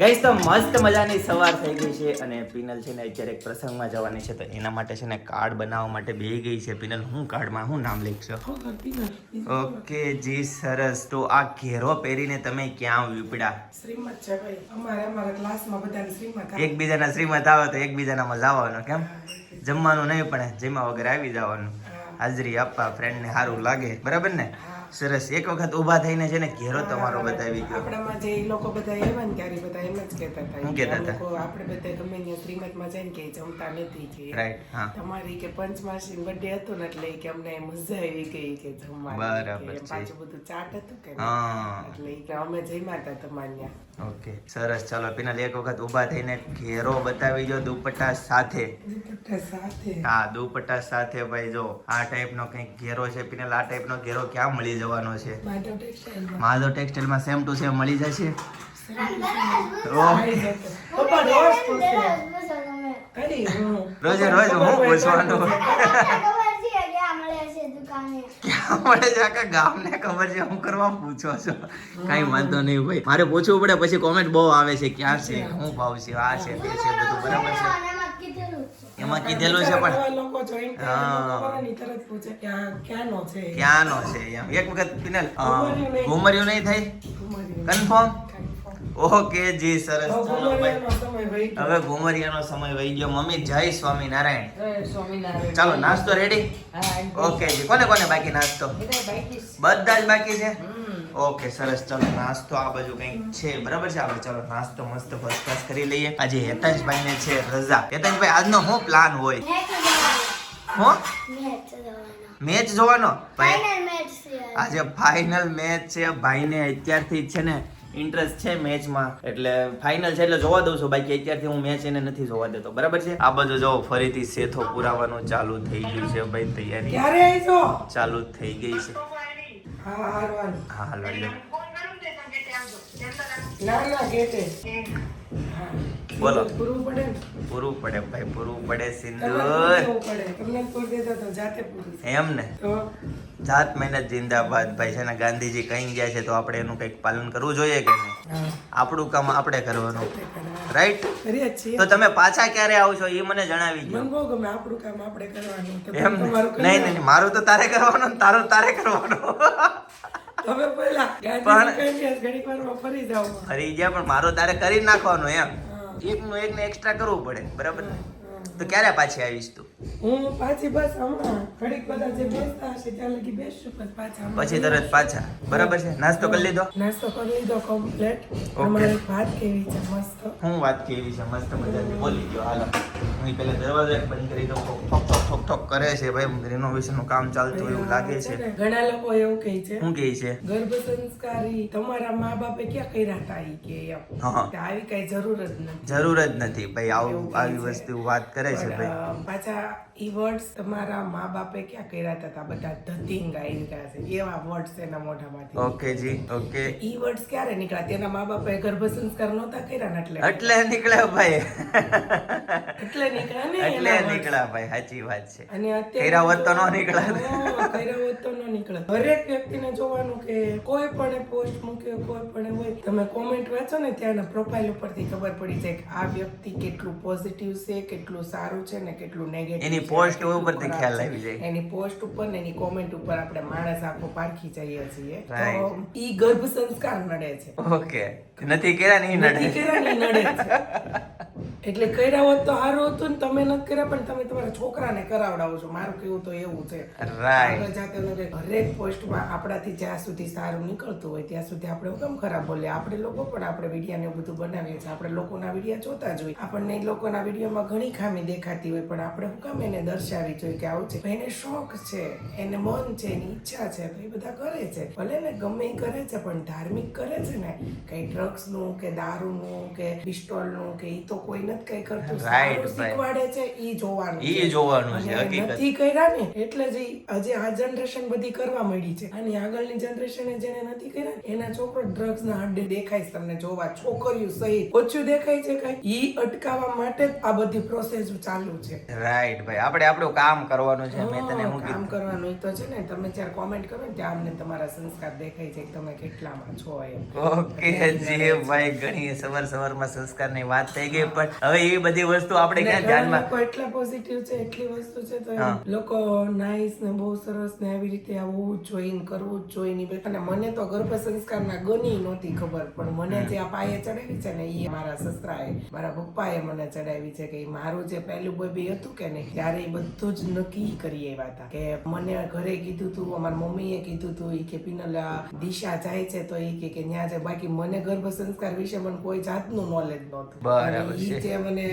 Guys તો મસ્ત મજાની સવાર થઈ ગઈ છે અને પિનલ છે ને અત્યારે એક પ્રસંગમાં જવાની છે તો એના માટે છે ને કાર્ડ બનાવવા માટે બેહી ગઈ છે. પિનલ હું કાર્ડમાં હું નામ લખશો? ઓકે જી સરસ. તો આ ઘેરો પહેરીને તમે ક્યાં વિપડા? શ્રીમત છે ભાઈ, અમારા ક્લાસમાં બધાને શ્રીમત આવે. એકબીજાના શ્રીમત આવે તો એકબીજાનામાં જવાનું. કેમ જમવાનું નહીં પણ જમ્યા વગર આવી જવાનું, હાજરી આપવા, ફ્રેન્ડને સારું લાગે. બરાબર ને? સરસ. એક વખત ઊભા થઈને છે ને ઘેરો તમારો બતાવી ગયો. આપણામાં જે લોકો બધા આવ્યા ને ત્યારે બધા એમ જ કહેતા હતા. શું કહેતા હતા? આપણે બધા ગમે ત્યાં શ્રીમતમાં જઈને કે જમતા નથી કે રાઈટ. હા, તમારી કે પંચમાસી બર્થડે હતો ને એટલે કે અમને મજા આવી ગઈ કે જમવાની. બરાબર છે. પાછું બધું ચાટ હતું કે હા, એટલે કે અમે જમ્યા હતા તમારે ત્યાં. ઓકે સરસ. ચાલો પિનલ એક વખત ઊભા થઈને ઘેરો બતાવી જો દુપટ્ટા સાથે. દુપટ્ટા સાથે. હા, દુપટ્ટા સાથે. ભાઈ જો આ ટાઈપનો કંઈક ઘેરો છે પિનલ. આ ટાઈપનો ઘેરો ક્યાં મળી જવાનો છે? માધવ ટેક્સટાઇલમાં સેમ ટુ સેમ મળી જશે. રોજે રોજ હું પૂછવાનું ક્યાં મળે છે? આખા ગામને ખબર છે, હું કરવા પૂછો છો? કઈ વાંધો નહીં ભાઈ, મારે પૂછવું પડે પછી કોમેન્ટ બહુ આવે છે ક્યાં છે, શું ભાવ છે, આ છે તે છે, બધું બરાબર છે. એમાં કીધેલું છે પણ લોકો જોઈન કરે તરત પૂછે ક્યાંનો છે, ક્યાંનો છે એમ. એક વખત પિનલ ઘુમર્યું નહીં થાય? કન્ફર્મ? ઓકે જી સરસ. ચાલો ભાઈ, હવે ઘુમરિયાનો સમય વહી ગયો. મમ્મી જય સ્વામિનારાયણ. ચાલો નાસ્તો રેડી? ઓકે જી. કોને કોને બાકી નાસ્તો? બધા જ બાકી છે. ઓકે સરસ. ચાલો નાસ્તો આ બાજુ કંઈક છે. બરાબર છે. આપણે ચાલો નાસ્તો મસ્ત ફર્સ્ટ ક્લાસ કરી લઈએ. આજે હેતાંશભાઈ ને છે રજા. હેતાંશભાઈ આજનો શું પ્લાન હોય? મેચ જોવાનો? આજે ફાઇનલ મેચ છે. ભાઈને અત્યારથી છે ને ઇન્ટરેસ્ટ છે મેચમાં, એટલે ફાઇનલ છે એટલે જોવા દઉં છું. બાકી અત્યારથી હું મેચ એને નથી જોવા દેતો. બરાબર છે. આ બધું જો ફરીથી સેથો પુરાવાનું ચાલુ થઈ ગયું છે ભાઈ. તૈયારી ક્યારે આવીશો? ચાલુ થઈ ગઈ છે. હા હારવાનું. હા હાલો લ્યો. ના ગેટે. બોલો. પૂરું પડે ને? પૂરું પડે ભાઈ, પૂરું પડે. સિંદૂર તમને પૂર દેતો તો જાતે પૂરું. એમ ને? તો જાત મહેનત જિંદાબાદ ભાઈ. છે ને ગાંધીજી કહી ગયા છે તો આપણે એનું કંઈક પાલન કરવું જોઈએ કે નહીં? આપણું કામ આપણે કરવાનું. રાઈટ? કરીએ છીએ. તો તમે પાછા ક્યારે આવશો એ મને જણાવી દો. મને બહુ ગમે. આપણું કામ આપણે કરવાનું. એમ નહીં નહીં, મારું તો તારે કરવાનું ને તારું તારે કરવાનું. તમે પહેલા ઘડીક વારમાં ફરી જાઓ. ફરી ગયા પણ મારું તારે કરી નાખવાનું એમ. એકનું એકને એક્સ્ટ્રા કરવું પડે. બરાબર ને? તો ક્યારે પાછી આવીશ તું? હું પાછી બસ હમણાં ઘડીક બધા જે બેસતા હશે ત્યાં લગી બેસશું પછી તરત પાછા. બરાબર છે. નાસ્તો કરી લીધો? નાસ્તો કરી લીધો કમ્પ્લીટ. અમારે ભાત કેવી છે મસ્ત. હું વાત કેવી છે મસ્ત મજાની બોલી ગયો. હાલો હું પહેલા દરવાજો એક બંધ કરી દઉં. ઠોક ઠોક ઠોક ઠોક કરે છે ભાઈ. રેનોવેશન નું કામ ચાલતું એવું લાગે છે. ઘણા લોકો એવું કહે છે. શું કહે છે? ગર્ભ સંસ્કારી તમારા મા બાપે ક્યાં કર્યા હતા ઈ કે એમ. આવી કઈ જરૂર જ નથી. જરૂર જ નથી ભાઈ. આવું આવી વસ્તુ વાત કરે છે ભાઈ. પાછા ઈ વર્ડ્સ તમારા મા બાપે ક્યાં કર્યા હતા? બધા ધતિંગ આવી ગયા છે એવા વર્ડ્સ એના મોઢામાંથી. ઓકે જી. ઓકે. ઈ વર્ડ્સ ક્યારે નીકળ્યા? તેના મા બાપે ગર્ભ સંસ્કાર નહોતા કર્યા ને એટલે નીકળ્યા ભાઈ. એટલે નીકળ્યા ને. એટલે નીકળ્યા ભાઈ. સાચી વાત છે. અને કર્યા હોત તો ન નીકળ્યા. કર્યા હોત તો ન નીકળે. દરેક વ્યક્તિને જોવાનું કે કોઈ પણ પોસ્ટ મૂક્યો કોઈ પણ હોય, તમે કોમેન્ટ વાંચો ને ત્યાંના પ્રોફાઇલ ઉપરથી ખબર પડી જાય કે આ વ્યક્તિ કેટલું પોઝિટિવ છે, કેટલું સારું છે ને કેટલું નેગેટિવ. એની પોસ્ટ ઉપરથી ખ્યાલ આવી જાય. એની પોસ્ટ ઉપર ને એની કોમેન્ટ ઉપર આપણે માણસ આખો પારખી જઈએ છીએ. તો ઈ ગર્ભ સંસ્કાર નડે છે. ઓકે. નથી કર્યા નહીં નડે. નથી કર્યા નહીં નડે છે. એટલે કર્યા હોત તો સારું હતું ને તમે નથી કર્યા પણ તમે તમારા છોકરાને કરાવડાવો છો. મારું કેવું તો એવું છે. રાઈટ. જાતે હરેક પોસ્ટમાં આપણાથી જ્યાં સુધી સારું નીકળતું હોય ત્યાં સુધી આપણે કેમ ખરાબ બોલીએ? આપણે લોકો પણ આપણે વિડીયો ને બધું બનાવીએ છીએ. આપણે લોકોના વિડીયો જોતા જ હોય. આપણને લોકોના વિડીયોમાં ઘણી ખામી દેખાતી હોય પણ આપણે શું કામ એને દર્શાવી જોઈએ કે આવું છે? એને શોખ છે, એને મન છે, એની ઈચ્છા છે તો એ બધા કરે છે. ભલે ને ગમે એ કરે છે પણ ધાર્મિક કરે છે ને. કઈ ડ્રગ્સ નું કે દારૂ નું કે પિસ્ટોલ નું કે ઈ તો કોઈ નથી મહેનત કઈ કરતું Right, સારું શીખવાડે છે ઈ જોવાનું ઈ છે. જોવાનું છે, અને હકીકત. નથી કર્યા ને એટલે જ આજે આ જનરેશન બધી કરવા માંડી છે અને આગળની જનરેશન જેને નથી કર્યા ને, એના છોકરો ડ્રગ્સ ના આડે દેખાય છે તમને જોવા, છોકરીઓ સહિત ઓછું દેખાય છે કઈ. ઈ અટકાવવા માટે જ આ બધી પ્રોસેસ ચાલુ છે. રાઈટ ભાઈ, આપણે આપણું કામ કરવાનું છે. મેં તને શું કામ કીધું? કરવાનું ઈ તો છે ને. તમે જ્યારે કોમેન્ટ કરો ને ત્યાં અમને તમારા સંસ્કાર દેખાય છે કે તમે કેટલામાં છો એમ. ઓકે જી ભાઈ, ઘણી સવારમાં સંસ્કારની વાત થઈ ગઈ, પણ હવે એ બધી વસ્તુ આપણે અને ક્યાં ઘણા ધ્યાનમાં. લોકો એટલા પોઝિટિવ છે, એટલી વસ્તુ છે તો હા. લોકો નાઈસ ને બહુ સરસ ને આવી રીતે આવવું જ જોઈએ ને કરવું જ જોઈએ ને. અને મને તો ગર્ભ સંસ્કારના ગની નહોતી ખબર, પણ મને જે આ પાયે ચડાવી છે ને એ મારા સસરાએ, મારા પપ્પાએ મને ચડાવી છે કે ઈ મારું જે પહેલું બેબી હતું કે નહીં, ત્યારે એ બધું જ નક્કી કરી આવ્યા હતા કે મને ઘરે કીધું તું, અમારા મમ્મીએ કીધું તું ઈ કે પિનલ દિશા જાય છે તો ઈ કે ન્યા જાય. બાકી મને ગર્ભ સંસ્કાર વિશે મને કોઈ જાતનું નોલેજ નહોતું. બરાબર અને ઈ છે. જે મને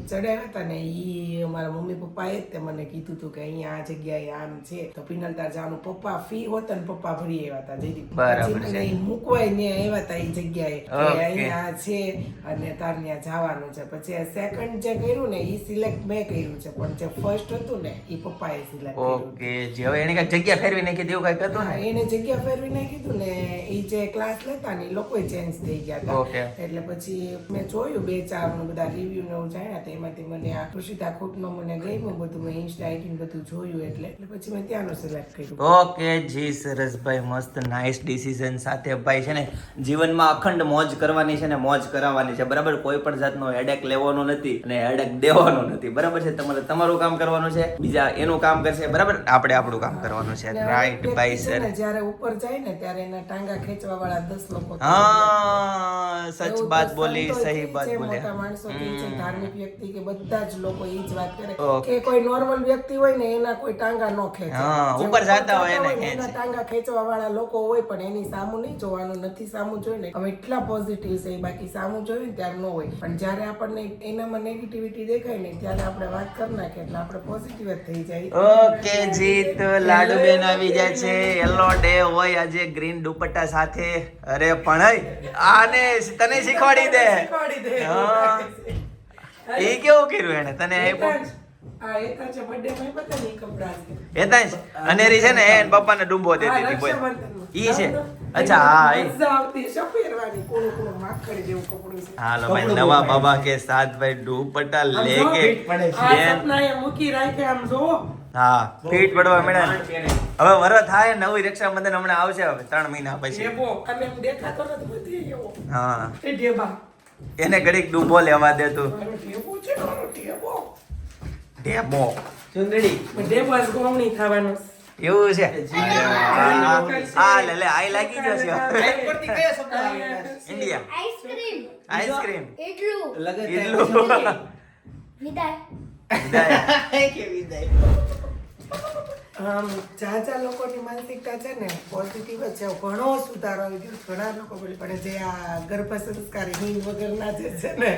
ચડાવ્યા હતા ને ઈ મારા મમ્મી પપ્પાએ જ તે મને કીધું હતું કે અહીંયા આ જગ્યાએ આમ છે તો પિનલ તાર જવાનું. પપ્પા ફી હોત ને પપ્પા ભરી આવ્યા હતા જયદીપ. બરાબર પછી છે. મને ઈ મૂકવાય ને આવ્યા હતા ઈ જગ્યાએ કે Okay. અહીંયા છે અને તાર ત્યાં જવાનું છે. પછી સેકન્ડ જે કર્યું ને ઈ સિલેક્ટ મેં કર્યું છે, પણ જે ફર્સ્ટ હતું ને ઈ પપ્પાએ સિલેક્ટ કર્યું. ઓકે જી, હવે એને કઈક જગ્યા ફેરવી નાખી દેવું કઈક હતું હા, ને. એને જગ્યા ફેરવીને કીધું ને ઈ જે ક્લાસ લેતા ને ઈ લોકોય ચેન્જ થઈ ગયા હતા. Okay. એટલે પછી મેં જોયું 2-4 નું બધા રિવ્યુ ને એવું જાણ્યા તો એમાંથી મને આ ઋષિતા ખૂટનો મને ગમ્યું બધું. મેં ઇન્સ્ટા આઈડી બધું જોયું એટલે પછી મેં ત્યાંનું સિલેક્ટ કર્યું. ઓકે જી, સરસ ભાઈ, મસ્ત નાઇસ ડિસિઝન સાથે ભાઈ છે ને જીવનમાં અખંડ મોજ કરવાની છે ને મોજ કરાવવાની છે, બરાબર. કોઈ પણ જાતનો હેડેક લેવાનો નથી અને હેડેક દેવાનો નથી, બરાબર છે. તમારે તમારું કામ કરવાનું છે, બીજા એનું કામ કરશે, બરાબર. આપણે આપણું કામ કરવાનું છે. અને રાઈટ અમુક ભાઈ વ્યક્તિ છે સર. ને જ્યારે ઉપર જાય ને ત્યારે એના ટાંગા ખેંચવા વાળા 10 લોકો હા, સચ એવું બાત તો બોલી, સંતો સહી કહે બાત છે, બોલ્યા. મોટા માણસો કહે છે, ધાર્મિક વ્યક્તિ કે બધા જ લોકો ઈ જ વાત કરે Okay. કે કોઈ નોર્મલ વ્યક્તિ હોય ને એના કોઈ ટાંગા ન ખેંચે. હા, જે ઉપર જાતા હોય એને ને ખેંચે. એના ટાંગા ખેંચવા વાળા લોકો હોય, પણ એની સામું નહીં જોવાનું, નથી સામું જોઈને અમે એટલા પોઝિટિવ છે. બાકી સામું જોયું ને ત્યારે ન હોય, પણ જ્યારે આપણને એનામાં નેગેટિવિટી દેખાય ને ત્યારે આપણે વાત કરી નાખીએ એટલે આપણે પોઝિટિવ જ થઈ જાય. ઓકે જી, તો લાડુબેન આવી જાય છે. યલો ડે હોય આજે, ગ્રીન દુપટ્ટા સાથે. અરે પણ આને તને શીખવાડી દે. શીખવાડી દે. હા. એ કેવું કર્યું એને તને આપ્યું? આ એતા છે birthday માં પતા નહીં કપડાં છે. એતાંશ અનેરી છે ને એને પપ્પાને ડૂબો દેતી હતી બોલ. રક્ષાબંધનમાં. ઈ છે. અચ્છા હા ઈ. મજા આવતી છે પહેરવાની, કોળું કોળું માખણ જેવું કપડું છે. હાલો ભાઈ, નવા બાબા કે સાથ ભાઈ દુપટ્ટા આમ જો, લેકે આ બેન. સપનાએ મૂકી રાખે આમ જો. હા, ફીટ પડવા મળ્યા. હવે વરસ થાય, નવી રક્ષાબંધન હમણાં આવશે હવે 3 મહિના પછી. ઢેબો અને એમ દેખાતો નથી બધી એવો. હા, એ ઢેબા. એને ઘડીક ડૂબો લેવા દે તું. મારો ઢેબો છે, મારો ઢેબો. ડેમો ચુંદડી ઢેબો જ ગોમણી ખાવાનો. એવું છે. હા લે લે, આઈ લાગી ગયો છે. ઉપરથી કયા શબ્દ આવેલા છે? ઇન્ડિયા આઈસ્ક્રીમ આઈસ્ક્રીમ એટલું લગન એટલું. વિદાય કે વિદાય. જાજા લોકોની માનસિકતા છે ને પોઝિટિવ જ છે. ઘણો સુધારો આવી ગયો. ઘણા લોકો બોલે પણ જે આ ગર્ભ સંસ્કારી હિંગ વગરના જે છે ને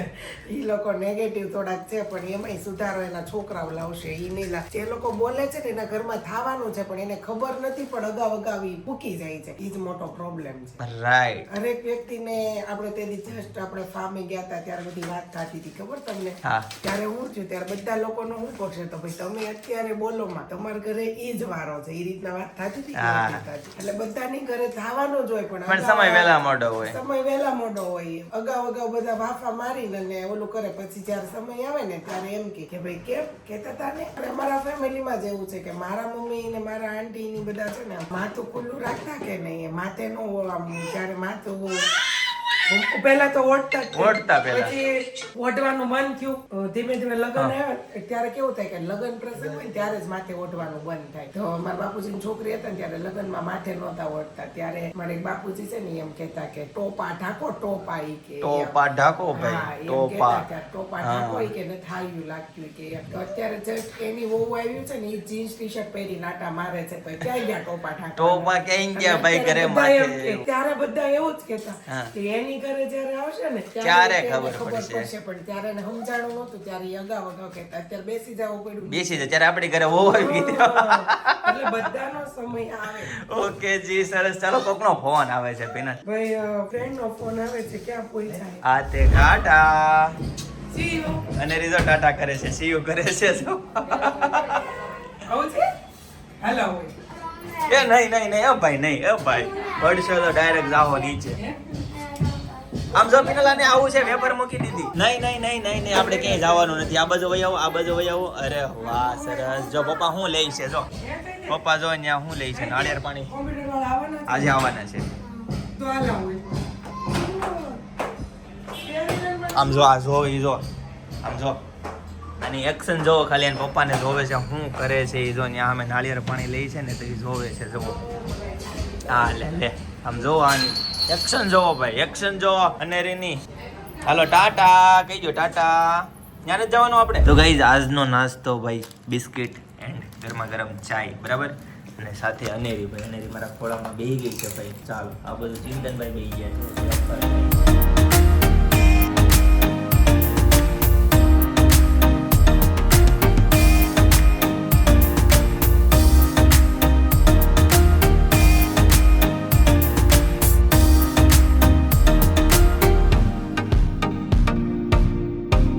એ લોકો નેગેટિવ થોડાક છે, પણ એમાંય સુધારો એના છોકરાઓ લાવશે. એ નહીં લાવશે. જે લોકો બોલે છે ને એના ઘરમાં થવાનું છે પણ એને ખબર નથી, પણ અગાઉ અગાઉ ઈ મૂકી જાય છે. એ જ મોટો પ્રોબ્લેમ છે. રાઈટ. હરેક વ્યક્તિને આપણે તેથી જસ્ટ આપણે ફાર્મે ગયા હતા ત્યારે બધી વાત થતી હતી, ખબર તમને? હા. ત્યારે હું થયું ત્યારે બધા લોકોનો હું પડશે તો ભાઈ તમે અત્યારે બોલો માં તમારા ઘરે ઈ જ વારો છે, એ રીતના વાત થતી હતી કે હા. નથી થતી? એટલે બધાની ઘરે થવાનું જ હોય, પણ પણ અગાઉ સમય વહેલા મોડો હોય. સમય વહેલા મોડો હોય. અગાઉ અગાઉ બધા વાફા મારીને ને ઓલું કરે, પછી જયારે સમય આવે ને ત્યારે એમ કે ભાઈ કેમ કેતા હતા ને. અને અમારા ફેમિલીમાં જ એવું છે કે મારા મમ્મી ને મારા આંટી ને બધા છે ને માથું ખુલ્લું રાખતા કે નહીં, માથે નો આમ જયારે માથું પહેલા તો ઓઢતા જ તે. ઓઢતા પહેલા. પછી ઓઢવાનું મન થયું, ધીમે ધીમે લગ્ન આવ્યા ત્યારે કેવું થાય કે લગ્ન પ્રસંગ હોય ને ત્યારે જ માથે ઓઢવાનું બંધ થાય. તો મારા બાપુજીની છોકરી હતા ને ત્યારે લગ્નમાં માથે નહોતા ઓઢતા, ત્યારે મારે એક બાપુજી છે ને એમ કહેતા કે ટોપા ઢાકો, ટોપા ઈ કે ટોપા ઢાકો હા, ભાઈ, એમ ટોપા. કહેતા કે ટોપા ઢાકો ઈ કે નથી આવ્યું લાગતું ઈ કે. તો અત્યારે જસ્ટ એની વહુ આવ્યું છે ને એ જીન્સ ટી શર્ટ પહેરી નાટા મારે છે, તો ક્યાં ગયા ટોપા ઢાકા? ટોપા ક્યાં ગયા ભાઈ, ઘરે બધા એમ માથે. કે, ત્યારે બધા એવું જ કહેતા હા. કે એની ઘરે જ્યારે આવશે ને ત્યારે એને ખબર પડશે. પણ ત્યારે એને સમજાણું નહોતું, ત્યારે ઈ અગાઉ અગાઉ કહેતા. અત્યારે બેસી જવું પડ્યું. બેસી જાય ત્યારે આપણી ઘરે વહુ આવી ગઈ. એટલે બધાનો સમય આવે. ઓકે જી, સરસ. ચાલો, કોકનો ફોન આવે છે પીનલ. ભાઈ ફ્રેન્ડ નો ફોન આવે છે, ક્યાં પહોંચાય? આ તે ઘાટા. See you. અને રીઝો ટાટા કરે છે સીયુ કરે છે જો આવું છે? હાલો હવે. એ નહીં એ ભાઈ પડશો તો ડાયરેક્ટ જાઓ નીચે હે? આમ જો પિનલાને આવું છે વેપાર મૂકી દીધી નહીં આપણે ક્યાંય જવાનું નથી આ બાજુ વહી આવો અરે વાહ સરસ જો પપ્પા હું લઈ છે જો પપ્પા જો અહીંયા હું લઈ છે નાળિયેર પાણી કોમ્પ્યુટર વાળા આવવાના છે? આજે આવવાના છે તો હાલ આવું. આમ જો આ જો ઈ જો આમ જો આની એક્શન જો ખાલી એના પપ્પાને જોવે છે શું કરે છે એ જો ત્યાં અમે નાળિયેર પાણી લઈ છે ને તો એ જોવે છે જો હા લે આમ જો આની એક્શન જોવો ભાઈ એક્શન જોવો અનેરીની હાલો ટાટા કહી દો ટાટા ત્યાં જ જવાનું આપણે તો ગાઈઝ આજનો નાસ્તો ભાઈ બિસ્કિટ એન્ડ ગરમા ગરમ ચાય બરાબર અને સાથે અનેરી મારા ખોળામાં બેહી ગઈ છે ભાઈ ચાલો આ બધું ચિંતનભાઈ બેહી ગયા છે